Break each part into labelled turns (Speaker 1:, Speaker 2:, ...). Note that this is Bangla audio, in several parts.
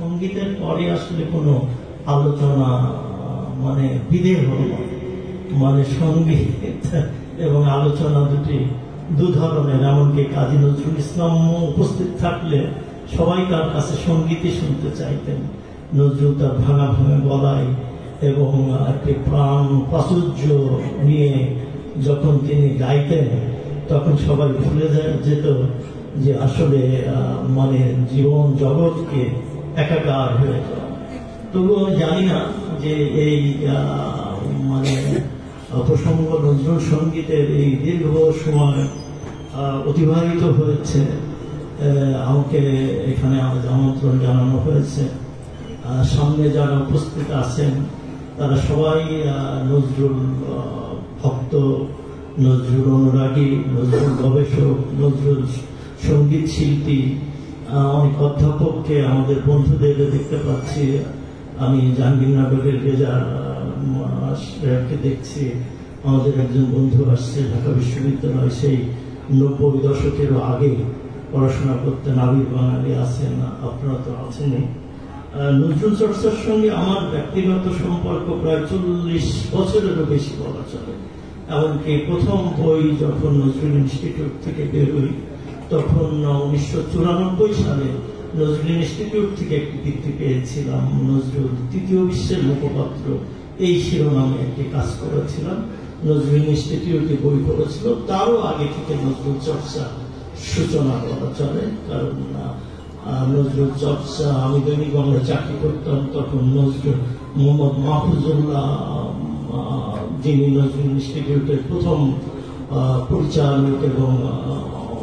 Speaker 1: সঙ্গীতের পরে আসলে কোনো আলোচনা মানে বিধে হল না। মানে সঙ্গীত এবং আলোচনা দু ধরনের। এমনকি কাজী নজরুল ইসলাম উপস্থিত থাকলে সবাই তার কাছে সঙ্গীতই শুনতে চাইতেন। নজরুল তার ভাঙা ভাঙা গলায় এবং একটি প্রাণ প্রাচুর্য নিয়ে যখন তিনি গাইতেন তখন সবাই ভুলে যেত যে আসলে মানে জীবন জগৎকে একাকার হয়ে যাওয়া। তবুও জানি না যে এই মানে প্রসঙ্গ নজরুল সঙ্গীতের এই দীর্ঘ সময় অতিবাহিত হয়েছে। আমাকে এখানে আমন্ত্রণ জানানো হয়েছে। সামনে যারা উপস্থিত আছেন তারা সবাই নজরুল ভক্ত, নজরুল অনুরাগী, নজরুল গবেষক, নজরুল সঙ্গীত শিল্পী। অনেক অধ্যাপককে আমাদের বন্ধুদের দেখতে পাচ্ছি। আমি জাহাঙ্গীরনগরের রেজারকে দেখছি। আমাদের একজন বন্ধু আসছে ঢাকা বিশ্ববিদ্যালয়, সেই 90 দশকেরও আগে পড়াশোনা করতেন। আবির বাঙালি আছেন, আপনারা তো আছেনই। নজরুল চর্চার সঙ্গে আমার ব্যক্তিগত সম্পর্ক প্রায় 40 বছরেরও বেশি বলা চলে। এমনকি প্রথম বই যখন নজরুল ইনস্টিটিউট থেকে বেরোই তখন 1994 সালে নজরুল ইনস্টিটিউট থেকে একটি বৃত্তি পেয়েছিলাম। নজরুল তৃতীয় বিশ্বের মুখপাত্র এই শিরোনামে একটি কাজ করেছিলাম। নজরুল ইনস্টিটিউটে বই পড়েছিল। তারও আগে থেকে নজরুল চর্চা সূচনা করা চলে। কারণ নজরুল চর্চা, আমি দৈনিক বাংলায় চাকরি করতাম তখন নজরুল মোহাম্মদ মাহফুজুল্লাহ, যিনি নজরুল ইনস্টিটিউটের প্রথম পরিচালক এবং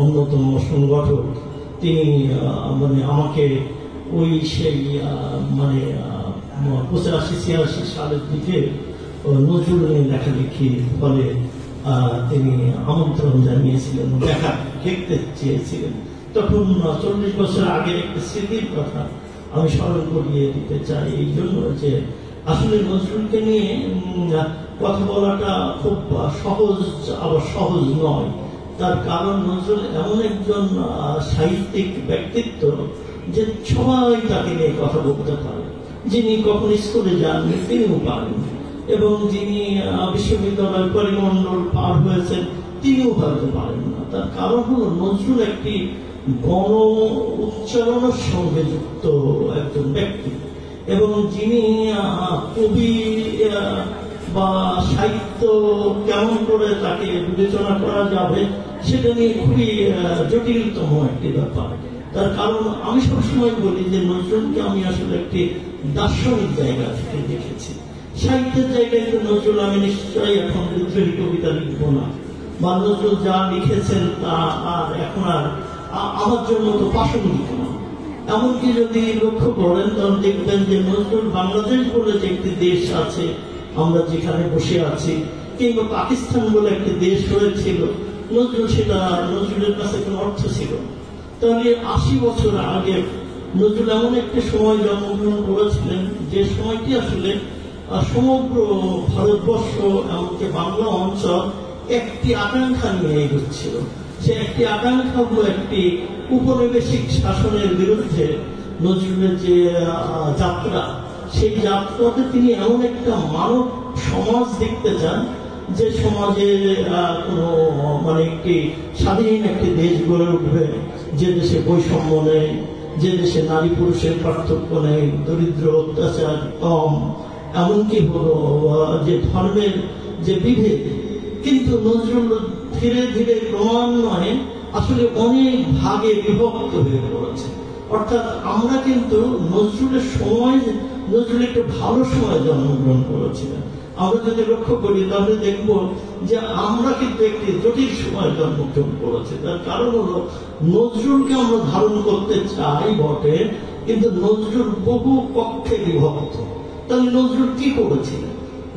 Speaker 1: অন্যতম সংগঠক, তিনি মানে আমাকে ওই সেই মানে 85-86 সালের দিকে নজরুল নিয়ে লেখালেখির ফলে তিনি আমন্ত্রণ জানিয়েছিলেন, দেখতে চেয়েছিলেন। তখন 40 বছর আগের একটা স্মৃতির কথা আমি স্মরণ করিয়ে দিতে চাই। এই জন্য যে আসলে নজরুলকে নিয়ে কথা বলাটা খুব সহজ, আবার সহজ নয়। তার কারণ নজরুল এমন একজন সাহিত্যিক ব্যক্তিত্ব যে সবাই তাকে নিয়ে কথা বলতে পারে। যিনি কখন স্কুলে যাননি তিনিও পারেন, এবং যিনি বিশ্ববিদ্যালয় পরিমণ্ডল পার হয়েছেন তিনিও হয়তো পারেন না। তার কারণ হল নজরুল একটি গণ উচ্চারণের সঙ্গে যুক্ত একজন ব্যক্তি, এবং যিনি কবি বা সাহিত্য কেমন করে তাকে বিবেচনা করা যাবে সেটা নিয়ে খুবই জটিলতম একটি ব্যাপার। তার কারণ আমি সবসময় বলি যে নজরুলকে আমি আসলে একটি দার্শনিক জায়গা থেকে দেখেছি। সাহিত্যের জায়গায় তো নজরুল আমি নিশ্চয়ই এখন বিদ্রোহী কবিতা লিখবো না, বা নজরুল যা লিখেছেন তা আর এখন আর আমার জন্য তো প্রাসঙ্গিক না। এমনকি যদি লক্ষ্য করেন তাহলে দেখবেন যে নজরুল বাংলাদেশ বলে যে একটি দেশ আছে আমরা যেখানে বসে আছি, কিংবা পাকিস্তান বলে একটি দেশ হয়েছিল, নজরুলের কাছে কোনো অর্থ ছিল না। তাহলে 80 বছর আগে নজরুল এমন একটি সময় জন্মগ্রহণ করেছিলেন যে সময়টি আসলে সমগ্র ভারতবর্ষ এমনকি বাংলা অঞ্চল একটি আকাঙ্ক্ষা নিয়ে এগোচ্ছিল। সে একটি আকাঙ্ক্ষা হলো একটি উপনিবেশিক শাসনের বিরুদ্ধে নজরুলের যে যাত্রা, সেই যাত্রাতে তিনি এমন একটা মানব সমাজ দেখতে চান যে সমাজে কোনো মানে একটি স্বাধীন একটি দেশ গড়ে উঠবে, যে দেশে বৈষম্য নেই, যে দেশে নারী পুরুষের পার্থক্য নেই, দরিদ্র অত্যাচার কম, এমনকি হলো যে ধর্মের যে বিভেদ। কিন্তু নজরুল ধীরে ধীরে ক্রমান্বয়ে আসলে অনেক ভাগে বিভক্ত হয়ে পড়েছে। অর্থাৎ আমরা কিন্তু নজরুলের সময়, নজরুল একটু ভালো সময় জন্মগ্রহণ করেছিলেন। আমরা যদি লক্ষ্য করি তাহলে দেখব যে আমরা কিন্তু একটি জটিল সময় জন্মগ্রহণ করেছি। তার কারণ হলো নজরুলকে আমরা ধারণ করতে চাই বটে, কিন্তু নজরুল বহু পক্ষে বিভক্ত। তাহলে নজরুল কি করেছিলেন?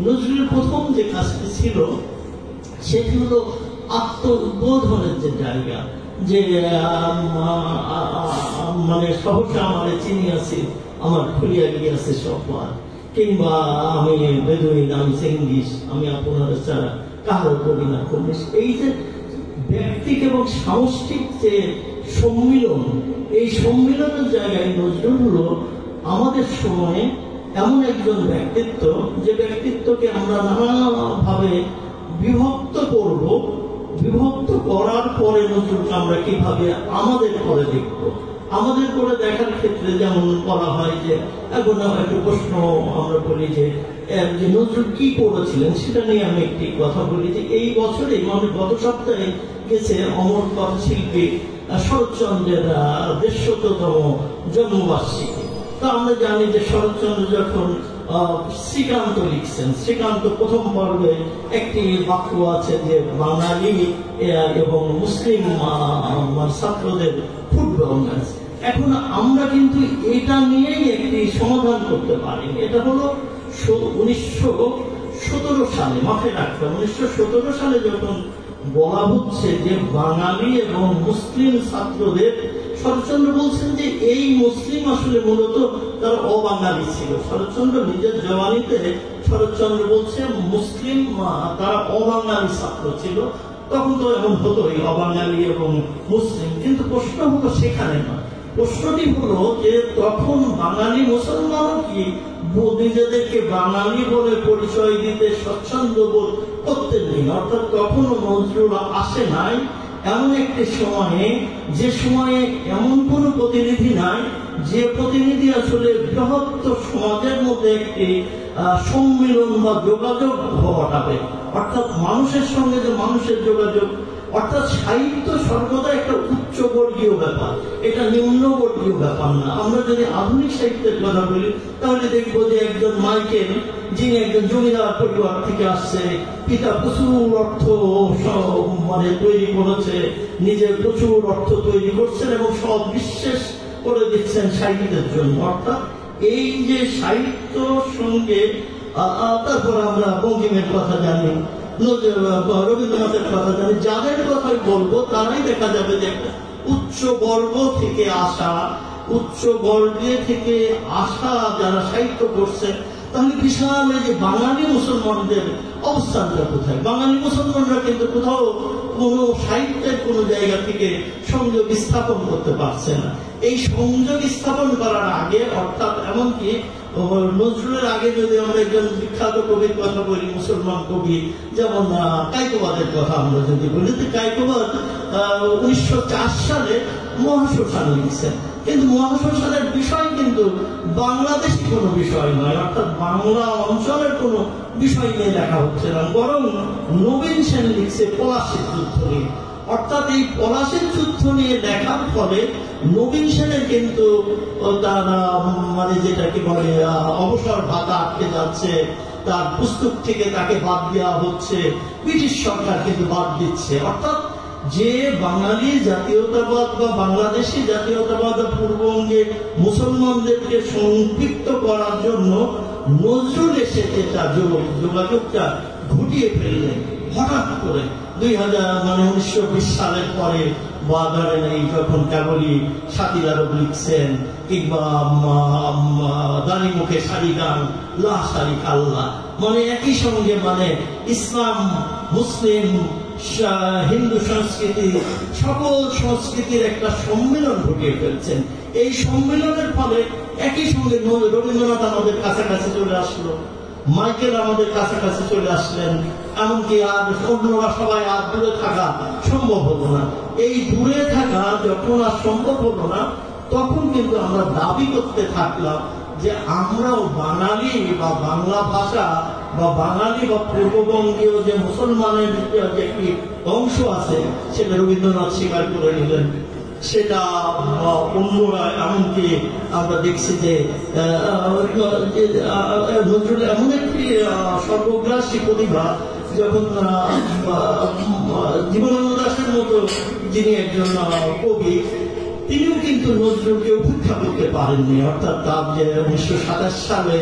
Speaker 1: নজরুলের প্রথম যে কাজটি ছিল সেটি হলো আত্ম উদ্বোধনের যে জায়গা, যে মানে সহসা আমারে চিনি আছি, আমার খুলিয়া গিয়াছে সব, কিংবা আমি বেদুইন, আমি চেঙ্গিস, আমি আপনার ছাড়া কারো কবি না কবি। এই যে ব্যক্তিক এবং সামষ্টিক যে সম্মিলন, এই সম্মিলনের জায়গায় নজরুল হলো আমাদের সময়ে এমন একজন ব্যক্তিত্ব, যে ব্যক্তিত্বকে আমরা নানাভাবে বিভক্ত করব, বিভক্ত করার পরে নজরুলকে আমরা কিভাবে আমাদের করে দেখব। আমাদের করে দেখার ক্ষেত্রে যেমন বলা হয় যে এখন একটা প্রশ্ন আমরা বলি যে নজরুল কি করেছিলেন, সেটা নিয়ে আমি একটি কথা বলি যে এই বছরে মানে গত সপ্তাহে গেছে অমর কথা শিল্পী শরৎচন্দ্রের 150তম জন্মবার্ষিকী। তো আমরা জানি যে শরৎচন্দ্র যখন শ্রীকান্ত লিখছেন, শ্রীকান্ত প্রথম পর্বে একটি বাক্য আছে যে বাঙালি এবং মুসলিম ছাত্রদের ফুটবল ম্যাচ। এখন আমরা কিন্তু এটা নিয়েই একটি সমাধান করতে পারি। এটা হলো 1917 সালে, মাথায় রাখতে 1917 সালে যখন বলা হচ্ছে যে বাঙালি এবং মুসলিম ছাত্রদের, শরৎচন্দ্র বলছেন যে এই মুসলিম আসলে মূলত তারা অবাঙালি ছিল। শরৎচন্দ্র নিজের জওয়ানিতে শরৎচন্দ্র বলছে মুসলিম তারা অবাঙালি ছাত্র ছিল। তখন তো এমন হতোই অবাঙালি এবং মুসলিম, কিন্তু প্রশ্ন হলো সেখানে না। প্রশ্নটি হলো যে তখন বাঙালি মুসলমানও কি নিজেদেরকে বাঙালি বলে পরিচয় দিতে স্বচ্ছন্দ বোধ করতেননি। অর্থাৎ তখনও নজরুল আসে নাই এমন একটি সময়ে, যে সময়ে এমন কোন প্রতিনিধি নাই যে প্রতিনিধি আসলে বৃহত্তর সমাজের মধ্যে একটি সম্মিলন বা যোগাযোগ ঘটাবে। অর্থাৎ মানুষের সঙ্গে যে মানুষের যোগাযোগ, অর্থাৎ সাহিত্য সর্বদা একটা উচ্চবর্গীয় ব্যাপার, এটা নিম্নবর্গীয় ব্যাপার না। আমরা যদি আধুনিক সাহিত্যের কথা বলি তাহলে দেখবো যে একজন মাইকেল, যিনি একজন জমিদার পরিবার থেকে আসছে, পিতা প্রচুর অর্থ মানে তৈরি করেছে, নিজে প্রচুর অর্থ তৈরি করছেন এবং সব বিশ্বাস করে দিচ্ছেন সাহিত্যের জন্য। অর্থাৎ এই যে সাহিত্য সঙ্গে তারপর আমরা বঙ্কিমের কথা জানি, রবীন্দ্রনাথের কথা জানি, যাদের কথাই বলবো তারাই দেখা যাবে যে উচ্চ বর্গ থেকে আসা, উচ্চ বর্গে থেকে আসা যারা সাহিত্য করছে, তাহলে বিশাল যে বাঙালি মুসলমানদের অবস্থানটা কোথায়? বাঙালি মুসলমানরা কিন্তু কোথাও কোন সাহিত্যের কোন জায়গা থেকে সংযোগ স্থাপন করতে পারছে না। এই সংযোগ স্থাপন করার আগে, অর্থাৎ এমনকি নজরুলের আগে যদি আমরা একজন বিখ্যাত কবির কথা বলি, মুসলমান কবি যেমন কায়কোবাদের কথা আমরা যদি বলি, কায়কোবাদ 1904 সালে মহাশ্মশান লিখছেন, কিন্তু মহাশ্মশানের বিষয় কিন্তু বাংলাদেশি কোনো বিষয় নয়, অর্থাৎ বাংলা অঞ্চলের কোনো বিষয় নিয়ে লেখা হচ্ছে না, বরং নবীন সেন লিখছে পলাশীর যুদ্ধ নিয়ে। অর্থাৎ এই পলাশীর যুদ্ধ নিয়ে লেখার ফলে নবীন সেনের কিন্তু তার মানে যেটাকে বলে অবসর ভাতা আটকে যাচ্ছে, তার পুস্তক থেকে তাকে বাদ দেওয়া হচ্ছে, ব্রিটিশ সরকার কিন্তু বাদ দিচ্ছে। অর্থাৎ যে বাঙালি জাতীয়তাবাদ বা বাংলাদেশি জাতীয়তাবাদ পূর্ববঙ্গে মুসলমানদেরকে সম্পৃক্ত করার জন্য নজরুল এসে যেটা যোগাযোগটা ঘটিয়ে ফেললেন হঠাৎ করে 1920 সালের পরে, বা ধরেন এই যখন কেবলই সাতির আরব লিখছেন, কিংবা দানি মুখে সারি গান লা সারি কাল্লা, মানে একই সঙ্গে মানে ইসলাম, মুসলিম, হিন্দু সংস্কৃতি, সকল সংস্কৃতির একটা সম্মেলন ঘটিয়ে ফেলছেন। এই সম্মেলনের ফলে একই সঙ্গে রবীন্দ্রনাথ আমাদের কাছাকাছি চলে আসলো, মাইকেল আমাদের কাছাকাছি চলে আসলেন, এমনকি আর অন্যরা সবাই আর দূরে থাকা সম্ভব হলো না। এই দূরে থাকা যখন আর সম্ভব হলো না, তখন কিন্তু আমরা দাবি করতে থাকলাম যে আমরাও বাঙালি বা বাংলা ভাষা বা বাঙালি বা পূর্ববঙ্গীয় যে মুসলমানের যে একটি অংশ আছে, সেটা রবীন্দ্রনাথ স্বীকার করে নিলেন। সেটা অন্যরা, এমনকি আমরা দেখছি যে নজরুল এমন একটি সর্বগ্রাসী প্রতিভা, যখন জীবনানন্দ দাশের মতো যিনি একজন কবি, তিনিও কিন্তু নজরুলকে উপেক্ষা করতে পারেননি। অর্থাৎ তার যে 1927 সালে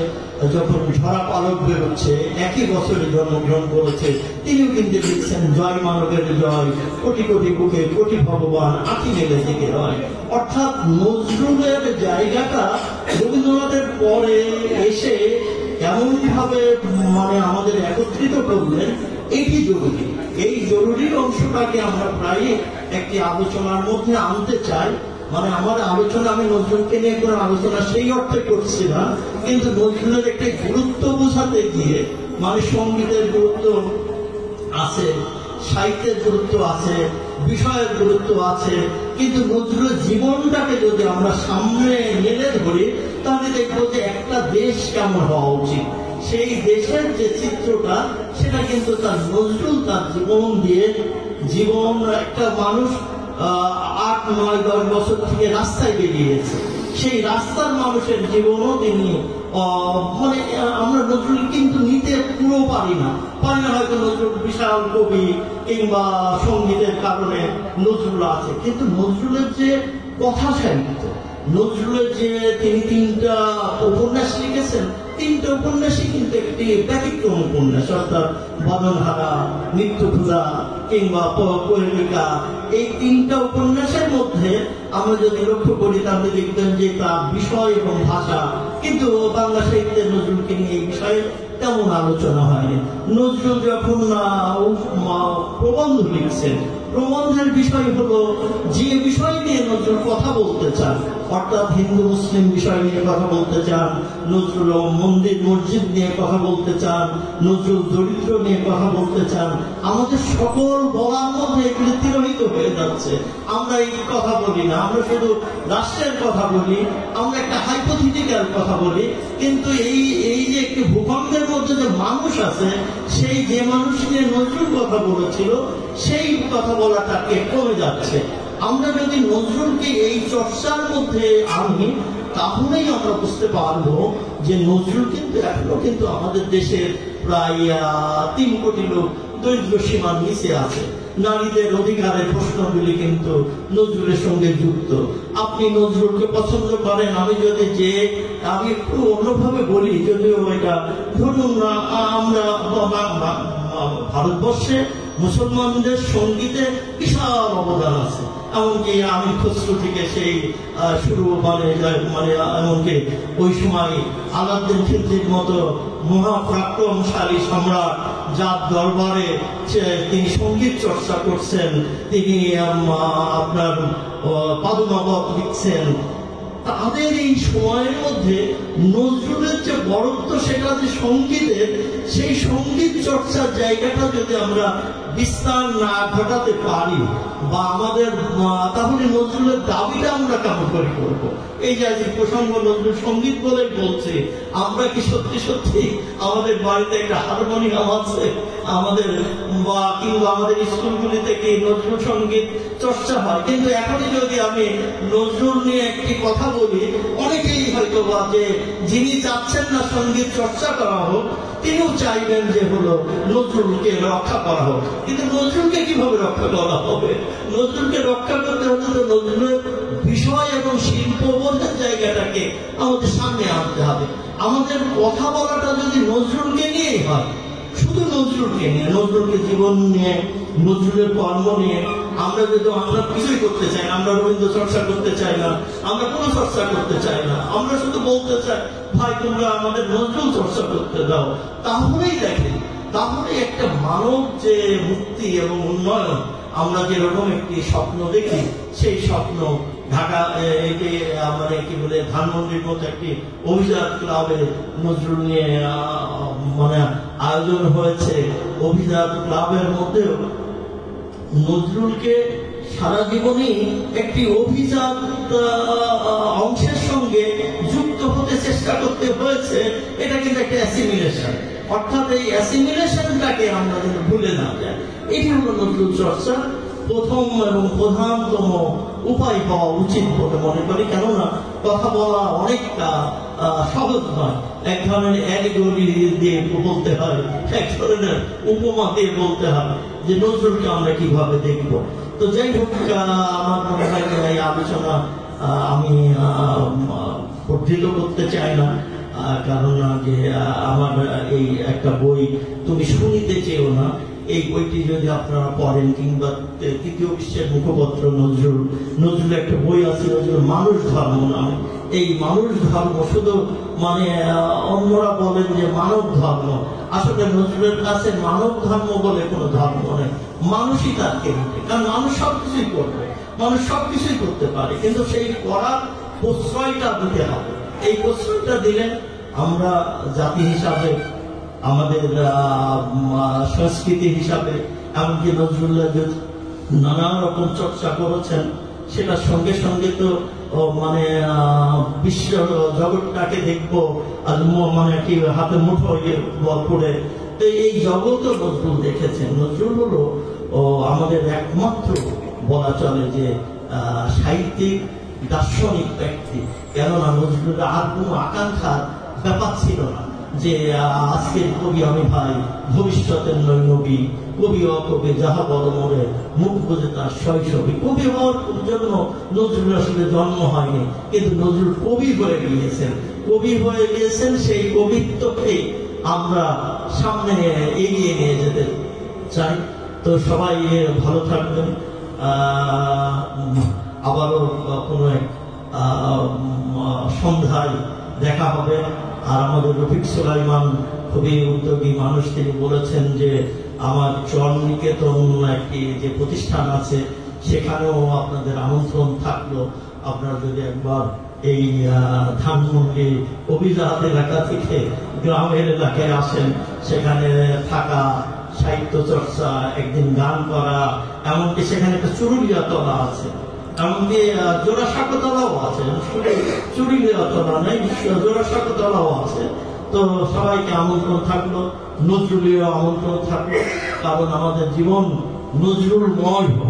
Speaker 1: যখন ঝরা পালক বেরোচ্ছে, একই বছরে জন্মগ্রহণ করেছে, তিনিও কিন্তু লিখছেন জয় মানবের জয়, কোটি কোটি বুকে কোটি ভগবান আঁকি মেলে থেকে হয়। অর্থাৎ নজরুলের জায়গাটা রবীন্দ্রনাথের পরে এসে এমন ভাবে মানে আমাদের একত্রিত করলেন, এটি জরুরি। এই জরুরি অংশটাকে আমরা প্রায় একটি আলোচনার মধ্যে আনতে চাই। মানে আমার আলোচনা আমি নজরুলকে নিয়ে কোনো আলোচনা সেই অর্থে করছি না, কিন্তু নজরুলের একটা গুরুত্ব বোঝাতে গিয়ে মানে সঙ্গীতের গুরুত্ব আছে, সাহিত্যের গুরুত্ব আছে, বিষয়ের গুরুত্ব আছে, কিন্তু নজরুলের জীবনটাকে যদি আমরা সামনে এনে ধরি তাহলে দেখবো যে একটা দেশ কেমন হওয়া উচিত, সেই দেশের যে চিত্রটা সেটা কিন্তু তার নজরুল তার জীবন দিয়ে, জীবন একটা মানুষ 8, 9, 10 বছর থেকে রাস্তায় বেরিয়েছে, সেই রাস্তার মানুষের জীবনও তিনি মানে আমরা নজরুল কিন্তু নিতে পুরো পারি না হয়তো নজরুল বিশাল কবি কিংবা সঙ্গীতের কারণে নজরুল আছে, কিন্তু নজরুলের যে কথা সাহিত্য, নজরুলের যে তিনি 3টা উপন্যাস লিখেছেন, 3টা উপন্যাসই কিন্তু একটি ব্যতিক্রম উপন্যাস, অর্থাৎ বদনহারা, মৃত্যুক্ষুধা কিংবা পরিণিকা, এই 3টা উপন্যাসের মধ্যে আমরা যদি লক্ষ্য করি তাহলে দেখবেন যে তার বিষয় এবং ভাষা, কিন্তু বাংলা সাহিত্যের নজরুলকে নিয়ে এই বিষয়ে তেমন আলোচনা হয়নি। নজরুল যখন প্রবন্ধ লিখছেন, প্রবন্ধের বিষয় হলো যে বিষয় নিয়ে নজরুল কথা বলতে চান, অর্থাৎ হিন্দু মুসলিম বিষয় নিয়ে কথা বলতে চান, নজরুল মন্দির মসজিদ নিয়ে কথা বলতে চান, নজরুল দরিদ্র নিয়ে কথা বলতে চান, আমাদের সকল বলার মধ্যে এগুলি তিরোহিত হয়ে যাচ্ছে। আমরা এই কথা বলি না, আমরা শুধু রাষ্ট্রের কথা বলি, আমরা একটা হাইপোথেটিক্যাল কথা বলি, কিন্তু এই যে একটি ভূখণ্ডের মধ্যে যে মানুষ আছে, সেই যে মানুষ নিয়ে নজরুল কথা বলেছিল সেই কথা বলাটাকে কমে যাচ্ছে। আমরা যদি নজরুলকে এই চর্চার মধ্যে আনি তাহলেই আমরা বুঝতে পারবো যে নজরুল কিন্তু এখনো কিন্তু আমাদের দেশের প্রায় 3 কোটি লোক দরিদ্র সীমার নিচে আছে। নারীদের অধিকারের প্রশ্নগুলি কিন্তু নজরুলের সঙ্গে যুক্ত। আপনি নজরুলকে পছন্দ করেন, আমি একটু অন্যভাবে বলি, যদিও এটা ধরুন আমরা ভারতবর্ষে মুসলমানদের সঙ্গীতে বিশাল অবদান আছে, এমনকি আমির খসরু থেকে সেই শুরু মানে এমনকি ওই সময় আলাউদ্দিন খিলজির মতো মহাপরাক্রমশালী সম্রাট যার দরবারে তিনি সঙ্গীত চর্চা করছেন, তিনি আপনার পাদুমাবত লিখছেন, তাদের এই সময়ের মধ্যে নজরুলের যে বরত্ব সেটা যে সঙ্গীতের, সেই সঙ্গীত চর্চার জায়গাটা যদি আমরা বিস্তার না ঘটাতে পারি বা আমাদের, তাহলে নজরুলের দাবিটা আমরা কেমন করে করবো? এই যে আজ প্রসঙ্গ নজরুল সঙ্গীত বলে বলছে, আমরা কি সত্যি সত্যি আমাদের বাড়িতে একটা হারমোনিয়াম আছে আমাদের, বা কিংবা আমাদের স্কুলগুলিতে কি নজরুল সঙ্গীত চর্চা হয়? কিন্তু এখনই যদি আমি নজরুল নিয়ে একটি কথা বলি, অনেকেই হয়তো বা যে যিনি চাচ্ছেন না সঙ্গীত চর্চা করা হোক, তিনিও চাইবেন যে হলো নজরুলকে রক্ষা করা হোক। কিন্তু নজরুলকে কিভাবে রক্ষা করা হবে? নজরুলকে রক্ষা করতে হলে তো নজরুলের বিষয় এবং শিল্পবোধের জায়গাটাকে আমাদের সামনে আনতে হবে। আমাদের কথা বলাটা যদি নজরুলকে নিয়েই হয়, শুধু নজরুলকে নিয়ে, নজরুলকে জীবন নিয়ে, নজরুলের কর্ম নিয়ে, আমরা কিছুই করতে চাই না, আমরা রবীন্দ্র চর্চা করতে চাই না, আমরা কোনো চর্চা করতে চাই না, আমরা শুধু বলতে চাই ভাই তোমরা আমাদের নজরুল চর্চা করতে দাও, তাহলেই দেখেন, তাহলে একটা মানব যে মুক্তি এবং উন্নয়ন আমরা যেরকম একটি স্বপ্ন দেখি, সেই স্বপ্ন ঢাকা মানে কি বলে ধানমন্ডির মতো একটি অভিজাত ক্লাবে নজরুল নিয়ে মানে আয়োজন হয়েছে। অভিজাত ক্লাবের মধ্যেও নজরুলকে সারা জীবনই একটি অভিজাত অংশের সঙ্গে যুক্ত হতে চেষ্টা করতে হয়েছে। এটা কিন্তু একটা অ্যাসিমিলেশন, অর্থাৎ এই অ্যাসিমিলেশনটাকে আমরা যেন ভুলে না যাই। এটি হলো নজরুল চর্চা প্রথম এবং প্রধানতম উপায় হওয়া উচিত বলে মনে করি। কেননা কথা বলা অনেকটা সহজ নয়, এক ধরনের অ্যালিগরি দিয়ে বলতে হয়, এক ধরনের উপমা দিয়ে বলতে হয় যে নজরুলকে আমরা কিভাবে দেখব। তো যাই হোক, আমার মনে হয় যে এই আলোচনা আমি বর্ধিত করতে চাই না, কারণ যে আমার এই একটা বই তুমি শুনিতে চেয়েও না, এই বইটি যদি আপনারা পড়েন, কিংবা তৃতীয় বিশ্বের মুখপত্র নজরুল একটা বই আছে, নজরুল মানুষ ধর্ম নামে। এই মানুষ ধর্ম শুধু মানে অন্যরা বলেন যে মানব ধর্ম, আসলে নজরুলের কাছে মানব ধর্ম বলে কোনো ধর্ম নেই, মানুষই তার কেন্দ্রে, কারণ মানুষ সবকিছুই করবে, মানুষ সবকিছুই করতে পারে, কিন্তু সেই করার প্রশ্রয়টা দিতে হবে। এই প্রশ্রয়টা দিলে আমরা জাতি হিসাবে, আমাদের সংস্কৃতি হিসাবে, এমনকি নজরুল্লাহ নানা রকম চর্চা করেছেন, সেটার সঙ্গে সঙ্গে তো মানে বিশ্ব জগৎটাকে দেখবো মানে কি হাতে মুঠো করে। তো এই জগৎও নজরুল দেখেছেন। নজরুল হলো আমাদের একমাত্র বলা চলে যে সাহিত্যিক দার্শনিক ব্যক্তি। কেননা নজরুলের আর কোনো আকাঙ্ক্ষার ব্যাপার ছিল না যে আজকের কবি আমি ভাই, ভবিষ্যতের নয় নবী, কবি অকবি যাহা বড় মরে, মুখ বোঝে তার শৈশবী। কবি হওয়ার জন্য নজরুল আসলে জন্ম হয়নি, কিন্তু নজরুল কবি হয়ে গিয়েছেন। কবি হয়ে গিয়েছেন, সেই কবিত্বকে আমরা সামনে এগিয়ে নিয়ে যেতে চাই। তো সবাই ভালো থাকবেন। আবারও কোনো এক সন্ধ্যায় দেখা হবে। আর আমাদের রফিক সুলাইমান খুবই উদ্যোগী মানুষ, তিনি বলেছেন যে আমার চরনিকেতন একটি যে প্রতিষ্ঠান আছে সেখানেও আপনাদের আমন্ত্রণ থাকলো। আপনারা যদি একবার এই ধানমন্ডি অভিজাত এলাকা থেকে গ্রামের এলাকায় আসেন, সেখানে থাকা, সাহিত্য চর্চা, একদিন গান করা, এমনকি সেখানে একটা চুরুলিয়া তলা আছে, এমনকি জোড়াসাঁকোতলাও আছে, চুরুলিয়া তলা নেই, জোড়াসাঁকোতলাও আছে। তো সবাইকে আমন্ত্রণ থাকলো, নজরুলীয় আমন্ত্রণ থাকলো, কারণ আমাদের জীবন নজরুলময় হবে।